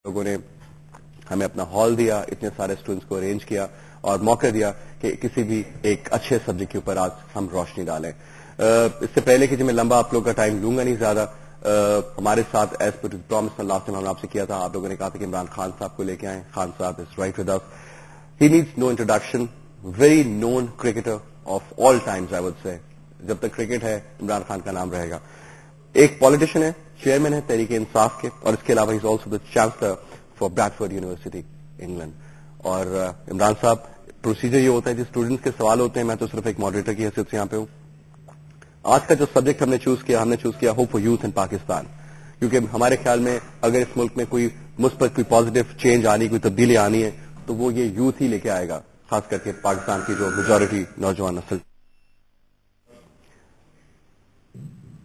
لوگوں نے ہمیں اپنا ہال دیا, اتنے سارے اسٹوڈنٹس کو ارینج کیا اور موقع دیا کہ کسی بھی ایک اچھے سبجیکٹ کے اوپر آج ہم روشنی ڈالیں. اس سے پہلے کہ میں لمبا آپ لوگوں کا ٹائم لوں گا نہیں زیادہ, ہمارے ساتھ as per promise last time ہم نے آپ سے کیا تھا, آپ لوگوں نے کہا تھا کہ عمران خان صاحب کو لے کے آئیں. Khan sahab is right with us, he needs no introduction, very known cricketer of all times I would say. جب تک کرکٹ ہے عمران خان کا نام رہے گا. ایک پالیٹیشین ہے, چیئرمین ہے تحریک انصاف کے, اور اس کے علاوہ he is also the chancellor for Bradford university England. اور عمران صاحب پروسیجر یہ ہوتا ہے جی اسٹوڈنٹس کے سوال ہوتے ہیں, میں تو صرف ایک ماڈریٹر کی حیثیت سے یہاں پہ ہوں. آج کا جو سبجیکٹ ہم نے چوز کیا ہوپ فار یوتھ ان پاکستان, کیونکہ ہمارے خیال میں اگر اس ملک میں کوئی مثبت کوئی پازیٹو چینج آنی, کوئی تبدیلی آنی ہے تو وہ یہ یوتھ ہی لے کے آئے گا, خاص کر کے پاکستان کی جو میجورٹی نوجوان نسل.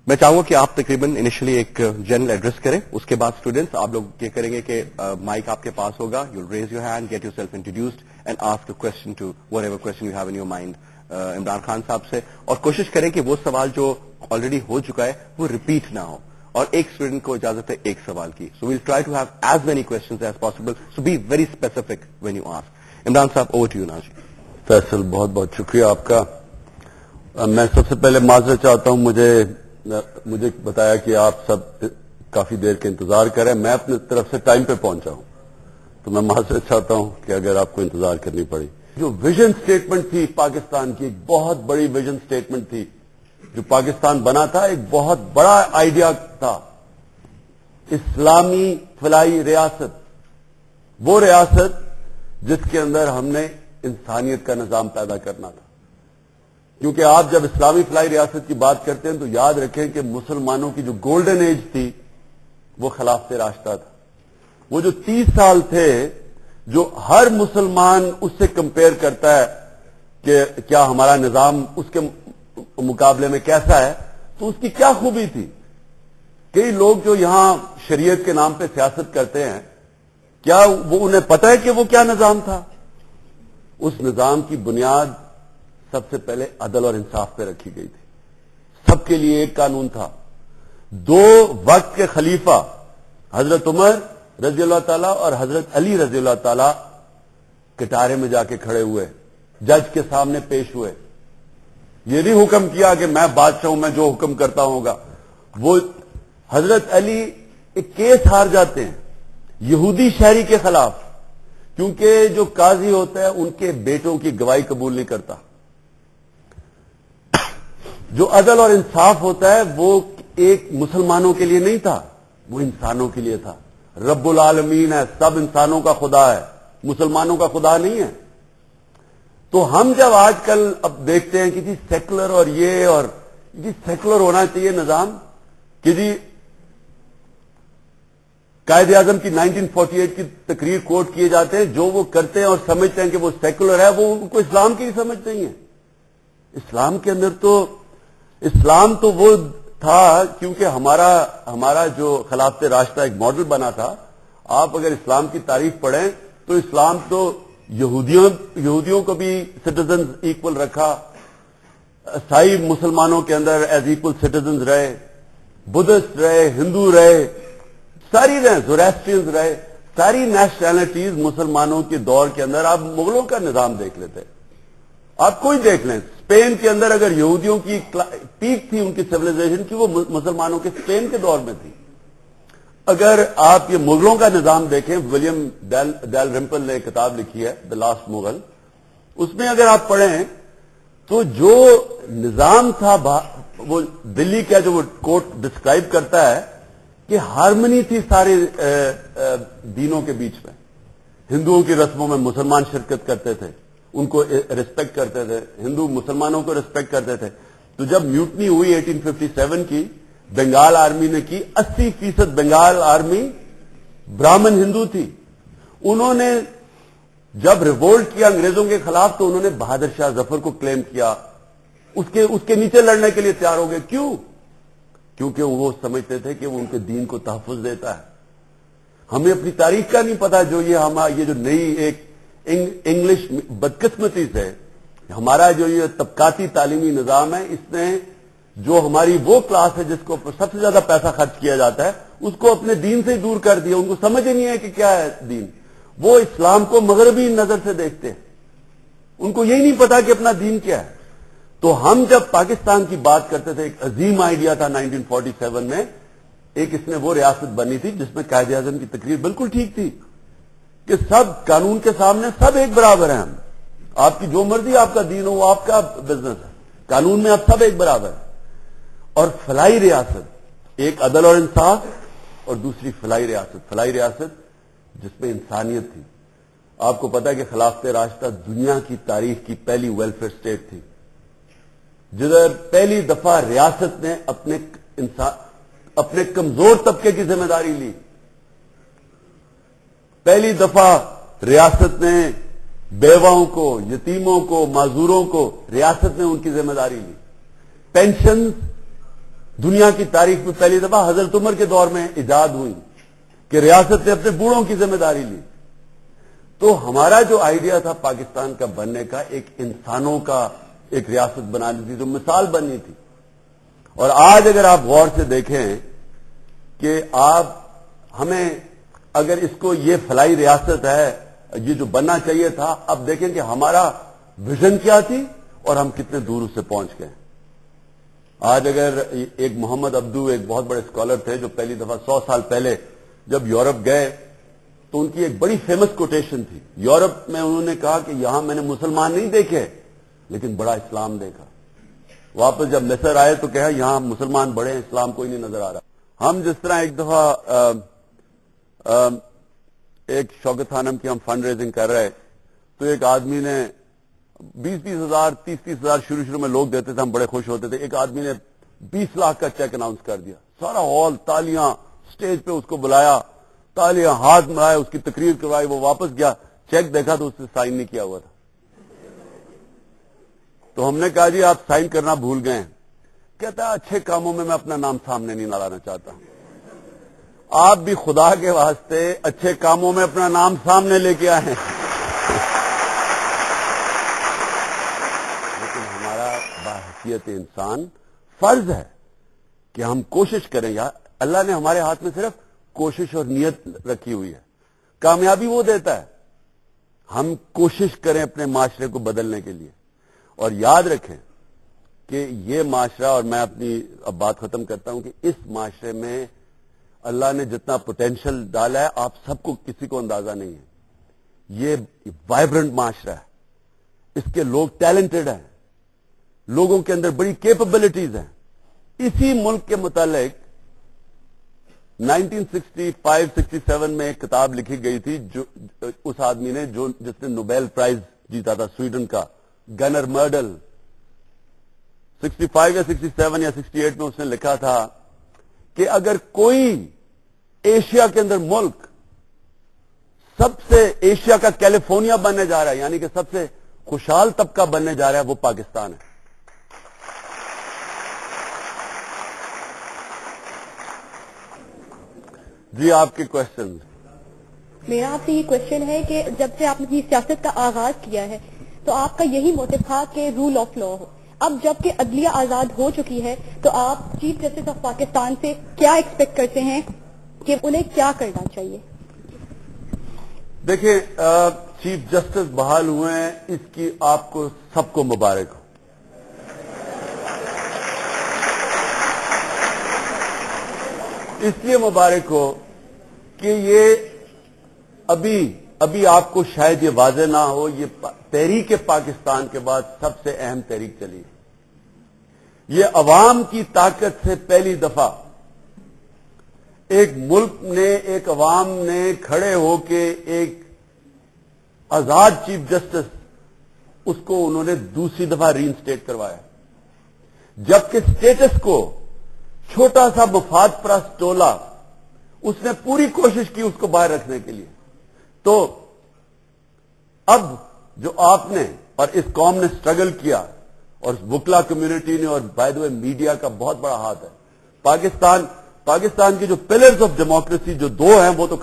میں چاہوں گا کہ آپ تقریباً انیشلی ایک جنرل ایڈریس کریں, اس کے بعد اسٹوڈنٹس آپ لوگ یہ کریں گے کہ مائک آپ کے پاس ہوگا, you raise your hand, get yourself introduced and ask a question to whatever question you have in your mind Imran Khan sahab سے, اور کوشش کریں کہ وہ سوال جو آلریڈی ہو چکا ہے وہ ریپیٹ نہ ہو, اور ایک اسٹوڈنٹ کو اجازت ہے ایک سوال کی. So we'll try to have as many questions as possible, so be very specific when you ask. Imran صاحب over to you. Naji Faisal, بہت بہت شکریہ آپ کا. میں سب سے پہلے معذرت چاہتا ہوں, مجھے بتایا کہ آپ سب کافی دیر کے انتظار کریں, میں اپنی طرف سے ٹائم پہ پہنچا ہوں, تو میں معذرت چاہتا ہوں کہ اگر آپ کو انتظار کرنی پڑی. جو ویژن سٹیٹمنٹ تھی پاکستان کی, ایک بہت بڑی ویژن سٹیٹمنٹ تھی. جو پاکستان بنا تھا ایک بہت بڑا آئیڈیا تھا, اسلامی فلاحی ریاست, وہ ریاست جس کے اندر ہم نے انسانیت کا نظام پیدا کرنا تھا. کیونکہ آپ جب اسلامی فلاحی ریاست کی بات کرتے ہیں تو یاد رکھیں کہ مسلمانوں کی جو گولڈن ایج تھی وہ خلافت راشدہ تھا. وہ جو 30 سال تھے جو ہر مسلمان اس سے کمپیئر کرتا ہے کہ کیا ہمارا نظام اس کے مقابلے میں کیسا ہے, تو اس کی کیا خوبی تھی. کئی لوگ جو یہاں شریعت کے نام پہ سیاست کرتے ہیں, کیا وہ انہیں پتہ ہے کہ وہ کیا نظام تھا؟ اس نظام کی بنیاد سب سے پہلے عدل اور انصاف پہ رکھی گئی تھی. سب کے لیے ایک قانون تھا. 2 وقت کے خلیفہ حضرت عمر رضی اللہ تعالیٰ اور حضرت علی رضی اللہ تعالیٰ کٹارے میں جا کے کھڑے ہوئے, جج کے سامنے پیش ہوئے. یہ نہیں حکم کیا کہ میں بادشاہ ہوں, میں جو حکم کرتا ہوں گا. وہ حضرت علی ایک کیس ہار جاتے ہیں یہودی شہری کے خلاف, کیونکہ جو قاضی ہوتا ہے ان کے بیٹوں کی گواہی قبول نہیں کرتا. جو عدل اور انصاف ہوتا ہے وہ ایک مسلمانوں کے لیے نہیں تھا, وہ انسانوں کے لیے تھا. رب العالمین ہے, سب انسانوں کا خدا ہے, مسلمانوں کا خدا نہیں ہے. تو ہم جب آج کل اب دیکھتے ہیں کہ جی سیکولر اور یہ, اور جی سیکولر ہونا چاہیے نظام, کہ جی قائد اعظم کی 1948 کی تقریر کوٹ کیے جاتے ہیں, جو وہ کرتے ہیں اور سمجھتے ہیں کہ وہ سیکولر ہے, وہ ان کو اسلام کی سمجھ نہیں ہے. اسلام کے اندر تو اسلام تو وہ تھا, کیونکہ ہمارا جو خلافت راشدہ ایک ماڈل بنا تھا. آپ اگر اسلام کی تاریخ پڑھیں تو اسلام تو یہودیوں کو بھی سٹیزنز ایکول رکھا, عیسائی مسلمانوں کے اندر ایز ایکول سٹیزنز رہے, بدھسٹ رہے, ہندو رہے, ساری رہے, زوریسٹرینز رہے, ساری نیشنلٹیز مسلمانوں کے دور کے اندر. آپ مغلوں کا نظام دیکھ لیتے, آپ کوئی دیکھ لیں, اسپین کے اندر اگر یہودیوں کی پیک تھی ان کی سیولائزیشن کی, وہ مسلمانوں کے اسپین کے دور میں تھی. اگر آپ یہ مغلوں کا نظام دیکھیں, ولیم ڈیل رمپل نے کتاب لکھی ہے دی لاسٹ مغل, اس میں اگر آپ پڑھیں تو جو نظام تھا وہ دلی کا جو کوٹ ڈسکرائب کرتا ہے کہ ہارمنی تھی سارے دینوں کے بیچ میں. ہندوؤں کی رسموں میں مسلمان شرکت کرتے تھے, ان کو ریسپیکٹ کرتے تھے, ہندو مسلمانوں کو ریسپیکٹ کرتے تھے. تو جب میوٹنی ہوئی 1857 کی, بنگال آرمی نے کی, 80% بنگال آرمی برہمن ہندو تھی. انہوں نے جب ریوولٹ کیا انگریزوں کے خلاف تو انہوں نے بہادر شاہ ظفر کو کلیم کیا, اس کے نیچے لڑنے کے لیے تیار ہو گئے. کیوں؟ کیونکہ وہ سمجھتے تھے کہ وہ ان کے دین کو تحفظ دیتا ہے. ہمیں اپنی تاریخ کا نہیں پتا. جو یہ جو نئی ایک انگلش بدقسمتی سے ہمارا جو یہ طبقاتی تعلیمی نظام ہے, اس نے جو ہماری وہ کلاس ہے جس کو سب سے زیادہ پیسہ خرچ کیا جاتا ہے, اس کو اپنے دین سے ہی دور کر دیا. ان کو سمجھ ہی نہیں ہے کہ کیا ہے دین. وہ اسلام کو مغربی نظر سے دیکھتے ہیں, ان کو یہی نہیں پتا کہ اپنا دین کیا ہے. تو ہم جب پاکستان کی بات کرتے تھے, ایک عظیم آئیڈیا تھا 1947 میں, ایک اس میں وہ ریاست بنی تھی جس میں قائد اعظم کی تقریر بالکل ٹھیک تھی کہ سب قانون کے سامنے سب ایک برابر ہیں. ہم آپ کی جو مرضی آپ کا دین ہو, وہ آپ کا بزنس ہے, قانون میں آپ سب ایک برابر ہیں. اور فلاحی ریاست, ایک عدل اور انصاف, اور دوسری فلاحی ریاست جس میں انسانیت تھی. آپ کو پتا ہے کہ خلافت راشدہ دنیا کی تاریخ کی پہلی ویلفیئر اسٹیٹ تھی, جدھر پہلی دفعہ ریاست نے اپنے کمزور طبقے کی ذمہ داری لی. پہلی دفعہ ریاست نے بیواؤں کو, یتیموں کو, معذوروں کو ریاست نے ان کی ذمہ داری لی. پینشن دنیا کی تاریخ میں پہلی دفعہ حضرت عمر کے دور میں ایجاد ہوئی کہ ریاست نے اپنے بوڑھوں کی ذمہ داری لی. تو ہمارا جو آئیڈیا تھا پاکستان کا بننے کا, ایک انسانوں کا ایک ریاست بنانی تھی جو مثال بننی تھی. اور آج اگر آپ غور سے دیکھیں کہ آپ ہمیں اگر اس کو یہ فلاحی ریاست ہے, یہ جو بننا چاہیے تھا, اب دیکھیں کہ ہمارا ویژن کیا تھی اور ہم کتنے دور اس سے پہنچ گئے. آج اگر ایک محمد عبدو ایک بہت بڑے اسکالر تھے جو پہلی دفعہ 100 سال پہلے جب یورپ گئے تو ان کی ایک بڑی فیمس کوٹیشن تھی. یورپ میں انہوں نے کہا کہ یہاں میں نے مسلمان نہیں دیکھے لیکن بڑا اسلام دیکھا. واپس جب مصر آئے تو کہا یہاں مسلمان بڑے ہیں, اسلام کوئی نہیں نظر آ رہا. ہم جس طرح ایک دفعہ ایک شوکت خانم کی ہم فنڈ ریزنگ کر رہے تو ایک آدمی نے 20-20 ہزار 30-30 ہزار شروع میں لوگ دیتے تھے, ہم بڑے خوش ہوتے تھے. ایک آدمی نے 20 لاکھ کا چیک اناؤنس کر دیا, سارا ہال تالیاں, سٹیج پہ اس کو بلایا, تالیاں, ہاتھ ملائے, اس کی تقریر کروائی. وہ واپس گیا, چیک دیکھا تو اس سے سائن نہیں کیا ہوا تھا. تو ہم نے کہا جی آپ سائن کرنا بھول گئے. کہتا ہے اچھے کاموں میں اپنا نام سامنے نہیں لانا چاہتا. آپ بھی خدا کے واسطے اچھے کاموں میں اپنا نام سامنے لے کے آئے ہیں. لیکن ہمارا باحثیت انسان فرض ہے کہ ہم کوشش کریں. یار اللہ نے ہمارے ہاتھ میں صرف کوشش اور نیت رکھی ہوئی ہے, کامیابی وہ دیتا ہے. ہم کوشش کریں اپنے معاشرے کو بدلنے کے لیے. اور یاد رکھیں کہ یہ معاشرہ, اور میں اپنی اب بات ختم کرتا ہوں, کہ اس معاشرے میں اللہ نے جتنا پوٹینشل ڈالا ہے آپ سب کو کسی کو اندازہ نہیں ہے. یہ وائبرنٹ معاشرہ ہے, اس کے لوگ ٹیلنٹڈ ہیں, لوگوں کے اندر بڑی کیپبلٹیز ہیں. اسی ملک کے متعلق 1965-67 میں ایک کتاب لکھی گئی تھی جو اس آدمی نے جس نے نوبیل پرائز جیتا تھا سویڈن کا, گنر مرڈل. 65 یا 67 یا 68 میں اس نے لکھا تھا کہ اگر کوئی ایشیا کے اندر ملک سب سے ایشیا کا کیلیفورنیا بننے جا رہا ہے, یعنی کہ سب سے خوشحال طبقہ بننے جا رہا ہے, وہ پاکستان ہے. جی آپ کے کوشچن. میرا آپ سے یہ کوشچن ہے کہ جب سے آپ نے سیاست کا آغاز کیا ہے تو آپ کا یہی موٹو تھا کہ رول آف لا ہو. اب جب کہ عدلیہ آزاد ہو چکی ہے تو آپ چیف جسٹس آف پاکستان سے کیا ایکسپیکٹ کرتے ہیں کہ انہیں کیا کرنا چاہیے؟ دیکھیں, چیف جسٹس بحال ہوئے ہیں, اس کی آپ کو سب کو مبارک ہو. اس لیے مبارک ہو کہ یہ ابھی آپ کو شاید یہ واضح نہ ہو, یہ تحریک پاکستان کے بعد سب سے اہم تحریک چلی. یہ عوام کی طاقت سے پہلی دفعہ ایک ملک نے, ایک عوام نے کھڑے ہو کے ایک آزاد چیف جسٹس, اس کو انہوں نے دوسری دفعہ ری انسٹیٹ کروایا. جبکہ اسٹیٹس کو چھوٹا سا مفاد پرست ٹولہ, اس نے پوری کوشش کی اس کو باہر رکھنے کے لیے. تو اب جو آپ نے اور اس قوم نے سٹرگل کیا, اور وکلا کمیونٹی نے, اور بائی دا وے میڈیا کا بہت بڑا ہاتھ ہے. پاکستان کی جو پلرز آف ڈیموکریسی جو دو ہیں وہ تو